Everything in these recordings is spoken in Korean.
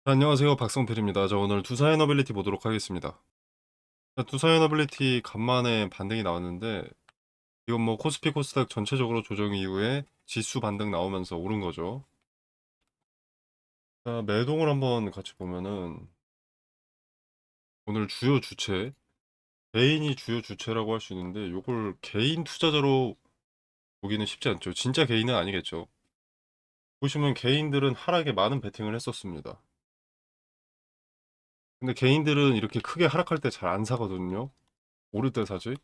안녕하세요. 박성필입니다. 저 오늘 투사이너빌리티 보도록 하겠습니다. 투사이너빌리티 간만에 반등이 나왔는데 이건 뭐 코스피 코스닥 전체적으로 조정 이후에 지수 반등 나오면서 오른 거죠. 자, 매동을 한번 같이 보면은 오늘 주요 주체, 개인이 주요 주체라고 할 수 있는데 요걸 개인 투자자로 보기는 쉽지 않죠. 진짜 개인은 아니겠죠. 보시면 개인들은 하락에 많은 베팅을 했었습니다. 근데 개인들은 이렇게 크게 하락할 때 잘 안 사거든요. 오를 때 사지.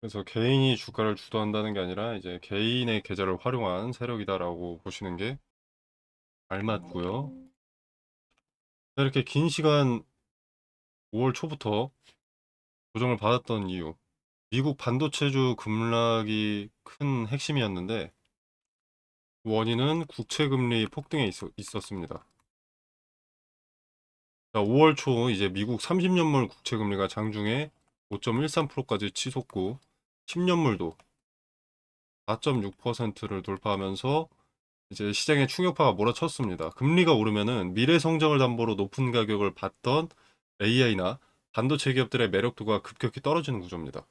그래서 개인이 주가를 주도한다는 게 아니라 이제 개인의 계좌를 활용한 세력이다라고 보시는 게 알맞고요. 이렇게 긴 시간 5월 초부터 조정을 받았던 이유, 미국 반도체주 급락이 큰 핵심이었는데 원인은 국채 금리 폭등에 있었습니다. 자, 5월 초 이제 미국 30년물 국채 금리가 장중에 5.13%까지 치솟고 10년물도 4.6%를 돌파하면서 이제 시장에 충격파가 몰아쳤습니다. 금리가 오르면은 미래 성장을 담보로 높은 가격을 받던 AI나 반도체 기업들의 매력도가 급격히 떨어지는 구조입니다.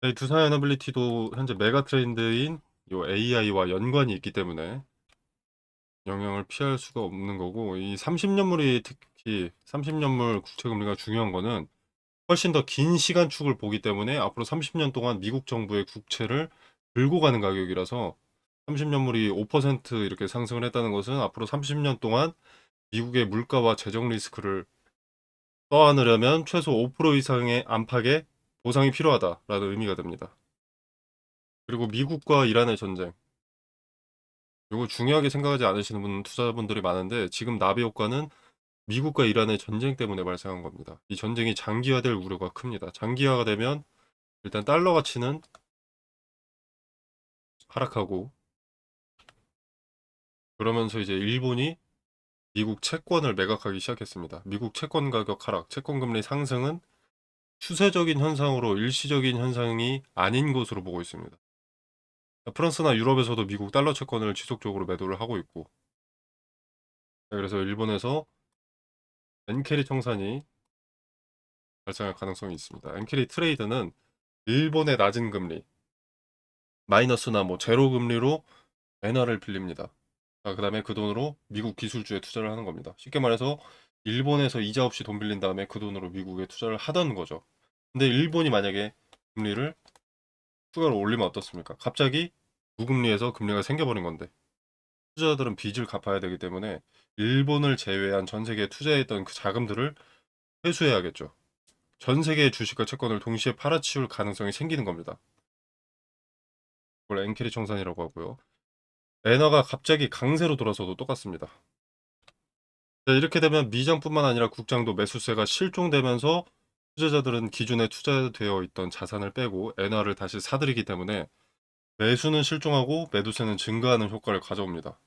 이 두산에너빌리티도 현재 메가 트렌드인 요 AI와 연관이 있기 때문에 영향을 피할 수가 없는 거고, 이 30년물이 특히 30년물 국채 금리가 중요한 거는 훨씬 더 긴 시간축을 보기 때문에 앞으로 30년 동안 미국 정부의 국채를 들고 가는 가격이라서 30년물이 5% 이렇게 상승을 했다는 것은 앞으로 30년 동안 미국의 물가와 재정 리스크를 떠안으려면 최소 5% 이상의 안팎의 보상이 필요하다라는 의미가 됩니다. 그리고 미국과 이란의 전쟁. 이거 중요하게 생각하지 않으시는 투자자분들이 많은데 지금 나비 효과는 미국과 이란의 전쟁 때문에 발생한 겁니다. 이 전쟁이 장기화될 우려가 큽니다. 장기화가 되면 일단 달러 가치는 하락하고 그러면서 이제 일본이 미국 채권을 매각하기 시작했습니다. 미국 채권 가격 하락, 채권 금리 상승은 추세적인 현상으로 일시적인 현상이 아닌 것으로 보고 있습니다. 프랑스나 유럽에서도 미국 달러 채권을 지속적으로 매도를 하고 있고, 그래서 일본에서 엔캐리 청산이 발생할 가능성이 있습니다. 엔캐리 트레이드는 일본의 낮은 금리, 마이너스나 뭐 제로 금리로 엔화를 빌립니다. 그다음에 그 돈으로 미국 기술주에 투자를 하는 겁니다. 쉽게 말해서 일본에서 이자 없이 돈 빌린 다음에 그 돈으로 미국에 투자를 하던 거죠. 근데 일본이 만약에 금리를 추가로 올리면 어떻습니까? 갑자기 무금리에서 금리가 생겨버린 건데 투자자들은 빚을 갚아야 되기 때문에 일본을 제외한 전 세계에 투자했던 그 자금들을 회수해야겠죠. 전 세계의 주식과 채권을 동시에 팔아치울 가능성이 생기는 겁니다. 그걸 엔캐리 청산이라고 하고요. 엔화가 갑자기 강세로 돌아서도 똑같습니다. 네, 이렇게 되면 미장뿐만 아니라 국장도 매수세가 실종되면서 투자자들은 기존에 투자되어 있던 자산을 빼고 엔화를 다시 사들이기 때문에 매수는 실종하고 매도세는 증가하는 효과를 가져옵니다.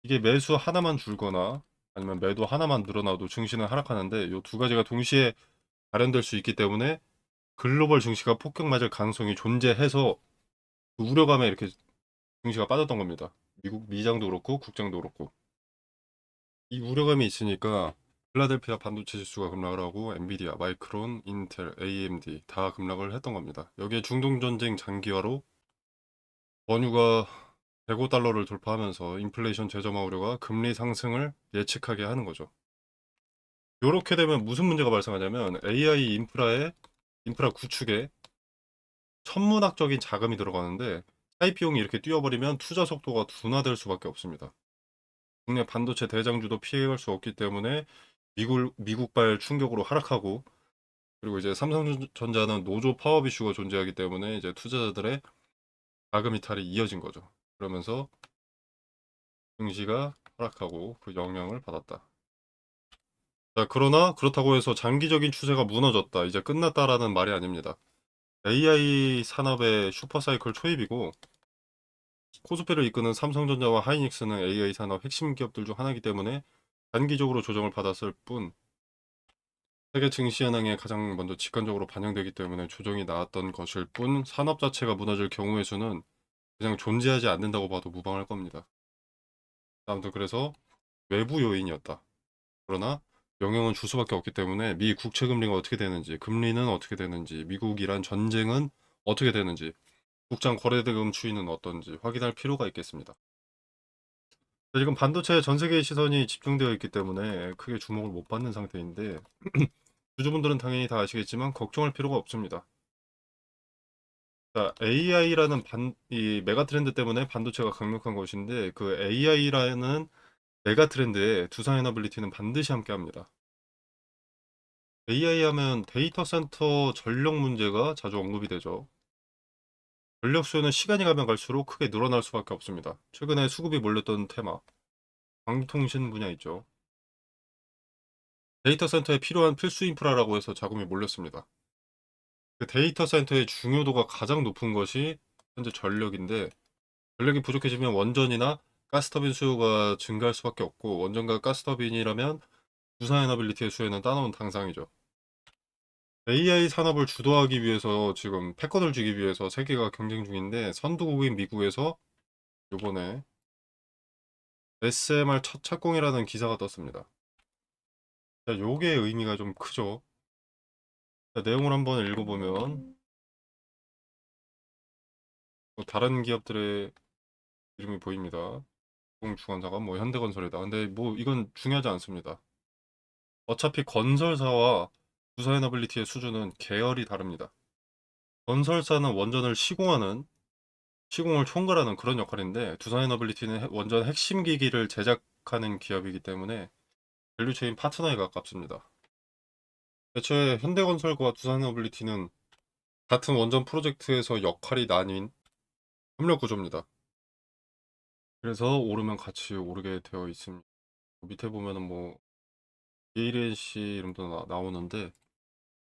이게 매수 하나만 줄거나 아니면 매도 하나만 늘어나도 증시는 하락하는데 이 두 가지가 동시에 발현될 수 있기 때문에 글로벌 증시가 폭격 맞을 가능성이 존재해서 그 우려감에 이렇게 증시가 빠졌던 겁니다. 미국 미장도 그렇고 국장도 그렇고 이 우려감이 있으니까 필라델피아 반도체 지수가 급락을 하고 엔비디아, 마이크론, 인텔, AMD 다 급락을 했던 겁니다. 여기에 중동 전쟁 장기화로 원유가 105달러를 돌파하면서 인플레이션 재점화 우려가 금리 상승을 예측하게 하는 거죠. 이렇게 되면 무슨 문제가 발생하냐면 AI 인프라 구축에 천문학적인 자금이 들어가는데 차입 비용이 이렇게 뛰어버리면 투자 속도가 둔화될 수밖에 없습니다. 국내 반도체 대장주도 피해갈 수 없기 때문에 미국발 충격으로 하락하고 그리고 이제 삼성전자는 노조 파업 이슈가 존재하기 때문에 이제 투자자들의 자금 이탈이 이어진 거죠. 그러면서 증시가 하락하고 그 영향을 받았다. 자, 그러나 그렇다고 해서 장기적인 추세가 무너졌다. 이제 끝났다라는 말이 아닙니다. AI 산업의 슈퍼사이클 초입이고 코스피를 이끄는 삼성전자와 하이닉스는 AI 산업 핵심 기업들 중 하나이기 때문에 단기적으로 조정을 받았을 뿐 세계 증시 현황에 가장 먼저 직관적으로 반영되기 때문에 조정이 나왔던 것일 뿐 산업 자체가 무너질 경우의 수는 그냥 존재하지 않는다고 봐도 무방할 겁니다. 아무튼 그래서 외부 요인이었다. 그러나 영향은 줄 수밖에 없기 때문에 미 국채 금리가 어떻게 되는지, 금리는 어떻게 되는지, 미국이란 전쟁은 어떻게 되는지, 국장 거래대금 추이는 어떤지 확인할 필요가 있겠습니다. 지금 반도체에 전 세계의 시선이 집중되어 있기 때문에 크게 주목을 못 받는 상태인데 주주분들은 당연히 다 아시겠지만 걱정할 필요가 없습니다. 자, AI라는 이 메가 트렌드 때문에 반도체가 강력한 것인데 그 AI라는 메가 트렌드에 두산에너빌리티는 반드시 함께합니다. AI 하면 데이터 센터 전력 문제가 자주 언급이 되죠. 전력 수요는 시간이 가면 갈수록 크게 늘어날 수밖에 없습니다. 최근에 수급이 몰렸던 테마, 방통신 분야 있죠. 데이터 센터에 필요한 필수 인프라라고 해서 자금이 몰렸습니다. 그 데이터 센터의 중요도가 가장 높은 것이 현재 전력인데 전력이 부족해지면 원전이나 가스터빈 수요가 증가할 수밖에 없고 원전과 가스터빈이라면 두산에너빌리티의 수요는 따놓은 당상이죠. AI 산업을 주도하기 위해서 지금 패권을 주기 위해서 세계가 경쟁 중인데 선두국인 미국에서 요번에 SMR 첫 착공이라는 기사가 떴습니다. 자, 요게 의미가 좀 크죠. 자, 내용을 한번 읽어보면 뭐 다른 기업들의 이름이 보입니다. 주관사가 뭐 현대건설이다. 근데 뭐 이건 중요하지 않습니다. 어차피 건설사와 두산에너빌리티의 수준은 계열이 다릅니다. 건설사는 원전을 시공을 총괄하는 그런 역할인데 두산에너빌리티는 원전 핵심 기기를 제작하는 기업이기 때문에 밸류체인 파트너에 가깝습니다. 애초에 현대건설과 두산에너빌리티는 같은 원전 프로젝트에서 역할이 나뉜 협력 구조입니다. 그래서 오르면 같이 오르게 되어 있습니다. 밑에 보면은 뭐 ELNC 이름도 나오는데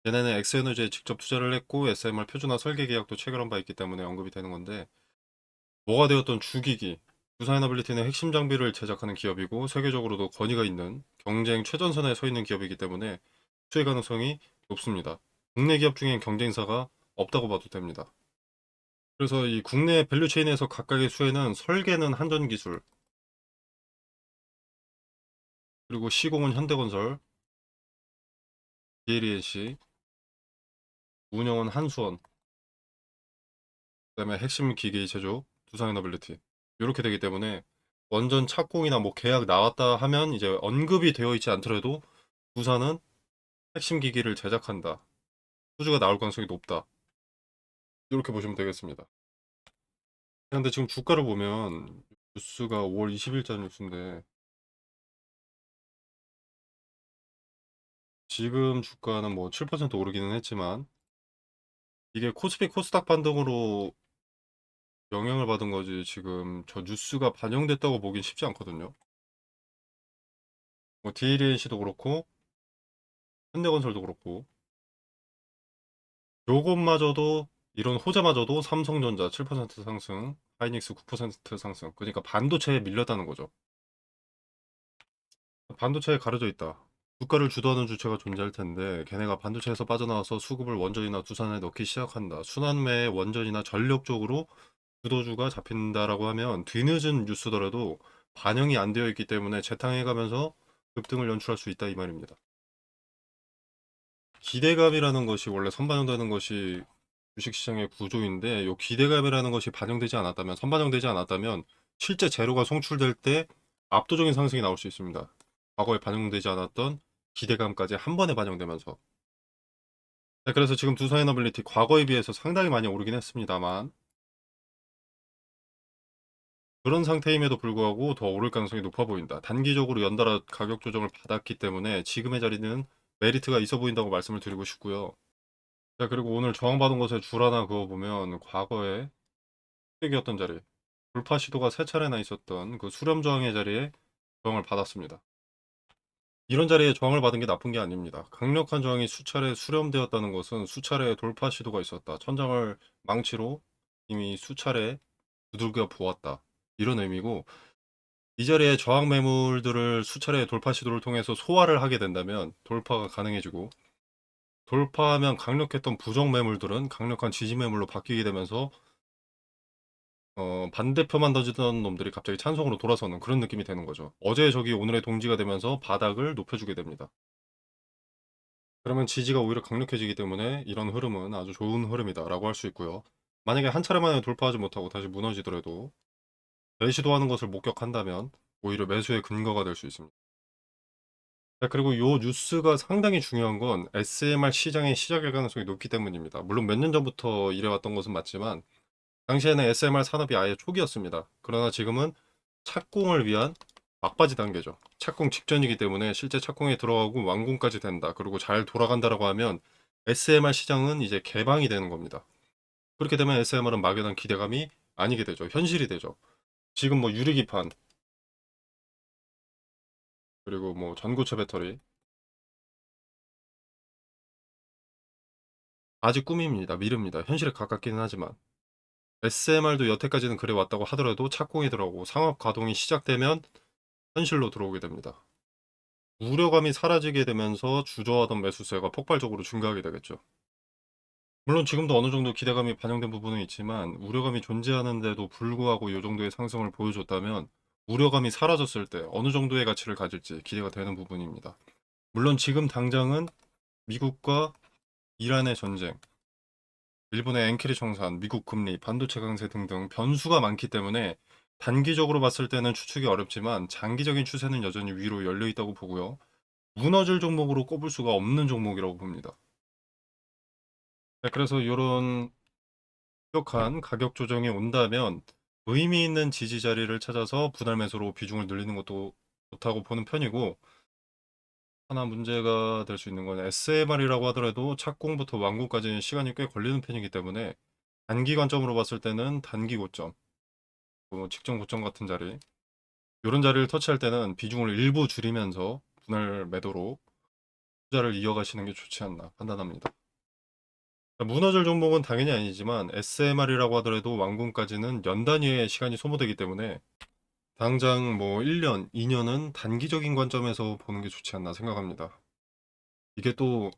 얘네는 엑스에너지에 직접 투자를 했고 SMR 표준화 설계 계약도 체결한 바 있기 때문에 언급이 되는 건데 뭐가 되었던 주기기 두산에너빌리티는 핵심 장비를 제작하는 기업이고 세계적으로도 권위가 있는 경쟁 최전선에 서 있는 기업이기 때문에 수혜 가능성이 높습니다. 국내 기업 중엔 경쟁사가 없다고 봐도 됩니다. 그래서 이 국내 밸류체인에서 각각의 수혜는 설계는 한전기술 그리고 시공은 현대건설, DLENC, 운영은 한수원, 그다음에 핵심 기기 제조 두산에너빌리티 이렇게 되기 때문에 원전 착공이나 뭐 계약 나왔다 하면 이제 언급이 되어 있지 않더라도 두산은 핵심 기기를 제작한다. 수주가 나올 가능성이 높다. 이렇게 보시면 되겠습니다. 근데 지금 주가를 보면 뉴스가 5월 20일자 뉴스인데 지금 주가는 뭐 7% 오르기는 했지만 이게 코스피 코스닥 반등으로 영향을 받은 거지 지금 저 뉴스가 반영됐다고 보긴 쉽지 않거든요. 뭐 DLNC도 그렇고 현대건설도 그렇고 요것마저도 이런 호재마저도 삼성전자 7% 상승, 하이닉스 9% 상승. 그러니까 반도체에 밀렸다는 거죠. 반도체에 가려져 있다. 주가를 주도하는 주체가 존재할 텐데 걔네가 반도체에서 빠져나와서 수급을 원전이나 두산에 넣기 시작한다. 순환매의 원전이나 전력 쪽으로 주도주가 잡힌다라고 하면 뒤늦은 뉴스더라도 반영이 안 되어 있기 때문에 재탕해가면서 급등을 연출할 수 있다 이 말입니다. 기대감이라는 것이 원래 선반영되는 것이 주식시장의 구조인데 이 기대감이라는 것이 반영되지 않았다면 선반영되지 않았다면 실제 재료가 송출될 때 압도적인 상승이 나올 수 있습니다. 과거에 반영되지 않았던 기대감까지 한 번에 반영되면서 네, 그래서 지금 두산에너빌리티 과거에 비해서 상당히 많이 오르긴 했습니다만 그런 상태임에도 불구하고 더 오를 가능성이 높아 보인다. 단기적으로 연달아 가격 조정을 받았기 때문에 지금의 자리는 메리트가 있어 보인다고 말씀을 드리고 싶고요. 자, 그리고 오늘 저항받은 것에 줄 하나 그어보면 과거에 수익이었던 자리, 돌파 시도가 세 차례나 있었던 그 수렴 저항의 자리에 저항을 받았습니다. 이런 자리에 저항을 받은 게 나쁜 게 아닙니다. 강력한 저항이 수차례 수렴되었다는 것은 수차례 돌파 시도가 있었다. 천장을 망치로 이미 수차례 두들겨 보았다. 이런 의미고 이 자리에 저항 매물들을 수차례 돌파 시도를 통해서 소화를 하게 된다면 돌파가 가능해지고 돌파하면 강력했던 부정 매물들은 강력한 지지 매물로 바뀌게 되면서 반대표만 던지던 놈들이 갑자기 찬성으로 돌아서는 그런 느낌이 되는 거죠. 어제의 적이 오늘의 동지가 되면서 바닥을 높여주게 됩니다. 그러면 지지가 오히려 강력해지기 때문에 이런 흐름은 아주 좋은 흐름이다라고 할 수 있고요. 만약에 한 차례 만에 돌파하지 못하고 다시 무너지더라도 매시도하는 것을 목격한다면 오히려 매수의 근거가 될 수 있습니다. 자, 그리고 요 뉴스가 상당히 중요한 건 SMR 시장의 시작일 가능성이 높기 때문입니다. 물론 몇 년 전부터 이래왔던 것은 맞지만 당시에는 SMR 산업이 아예 초기였습니다. 그러나 지금은 착공을 위한 막바지 단계죠. 착공 직전이기 때문에 실제 착공에 들어가고 완공까지 된다. 그리고 잘 돌아간다라고 하면 SMR 시장은 이제 개방이 되는 겁니다. 그렇게 되면 SMR은 막연한 기대감이 아니게 되죠. 현실이 되죠. 지금 뭐 유리기판, 그리고 뭐 전고체 배터리, 아직 꿈입니다. 미래입니다. 현실에 가깝기는 하지만 SMR도 여태까지는 그래 왔다고 하더라도 착공이 들어가고 상업 가동이 시작되면 현실로 들어오게 됩니다. 우려감이 사라지게 되면서 주저하던 매수세가 폭발적으로 증가하게 되겠죠. 물론 지금도 어느 정도 기대감이 반영된 부분은 있지만 우려감이 존재하는데도 불구하고 이 정도의 상승을 보여줬다면 우려감이 사라졌을 때 어느 정도의 가치를 가질지 기대가 되는 부분입니다. 물론 지금 당장은 미국과 이란의 전쟁, 일본의 엔키리 청산, 미국 금리, 반도체 강세 등등 변수가 많기 때문에 단기적으로 봤을 때는 추측이 어렵지만 장기적인 추세는 여전히 위로 열려 있다고 보고요. 무너질 종목으로 꼽을 수가 없는 종목이라고 봅니다. 네, 그래서 이런 급격한 가격 조정이 온다면 의미 있는 지지 자리를 찾아서 분할 매수로 비중을 늘리는 것도 좋다고 보는 편이고, 하나 문제가 될 수 있는 건 SMR이라고 하더라도 착공부터 완공까지는 시간이 꽤 걸리는 편이기 때문에 단기 관점으로 봤을 때는 단기 고점, 뭐 직전 고점 같은 자리, 이런 자리를 터치할 때는 비중을 일부 줄이면서 분할 매도로 투자를 이어가시는 게 좋지 않나 판단합니다. 무너질 종목은 당연히 아니지만 SMR이라고 하더라도 완공까지는 연 단위의 시간이 소모되기 때문에 당장 뭐 1년, 2년은 단기적인 관점에서 보는 게 좋지 않나 생각합니다. 이게 또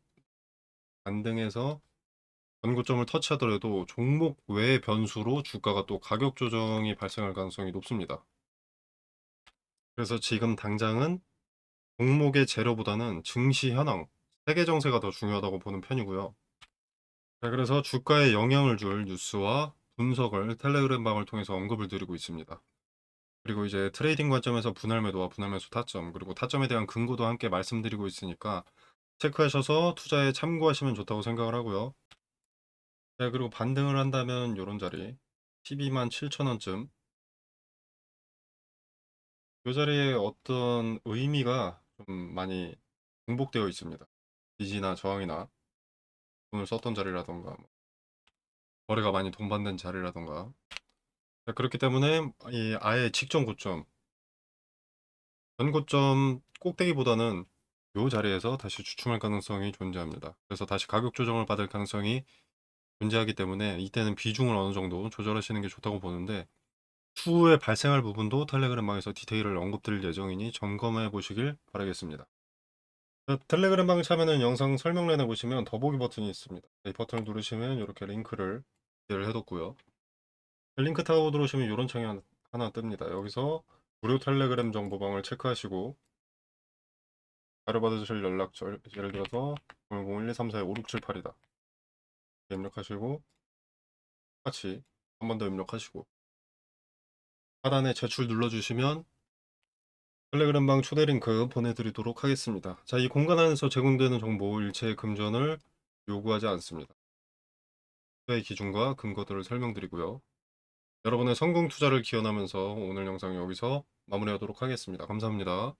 반등해서 전고점을 터치하더라도 종목 외의 변수로 주가가 또 가격 조정이 발생할 가능성이 높습니다. 그래서 지금 당장은 종목의 재료보다는 증시 현황, 세계 정세가 더 중요하다고 보는 편이고요. 자, 그래서 주가에 영향을 줄 뉴스와 분석을 텔레그램 방을 통해서 언급을 드리고 있습니다. 그리고 이제 트레이딩 관점에서 분할 매도와 분할 매수 타점, 그리고 타점에 대한 근거도 함께 말씀드리고 있으니까 체크하셔서 투자에 참고하시면 좋다고 생각을 하고요. 네, 그리고 반등을 한다면 요런 자리 12만 7천 원쯤, 요 자리에 어떤 의미가 좀 많이 중복되어 있습니다. 지지나 저항이나 돈을 썼던 자리라던가 뭐 거래가 많이 동반된 자리라던가. 네, 그렇기 때문에 이 아예 직전 고점, 전 고점 꼭대기보다는 요 자리에서 다시 주춤할 가능성이 존재합니다. 그래서 다시 가격 조정을 받을 가능성이 존재하기 때문에 이때는 비중을 어느 정도 조절하시는 게 좋다고 보는데, 추후에 발생할 부분도 텔레그램방에서 디테일을 언급드릴 예정이니 점검해 보시길 바라겠습니다. 텔레그램방 참여는 영상 설명란에 보시면 더보기 버튼이 있습니다. 이 버튼을 누르시면 이렇게 링크를 기재를 해뒀고요. 링크 타고 들어오시면 이런 창이 하나 뜹니다. 여기서 무료 텔레그램 정보방을 체크하시고 자료받으실 연락처, 예를 들어서 001-134-5678이다 입력하시고 같이 한 번 더 입력하시고 하단에 제출 눌러주시면 텔레그램방 초대 링크 보내드리도록 하겠습니다. 자, 이 공간 안에서 제공되는 정보 일체 금전을 요구하지 않습니다. 투자의 기준과 근거들을 설명드리고요. 여러분의 성공 투자를 기원하면서 오늘 영상 여기서 마무리하도록 하겠습니다. 감사합니다.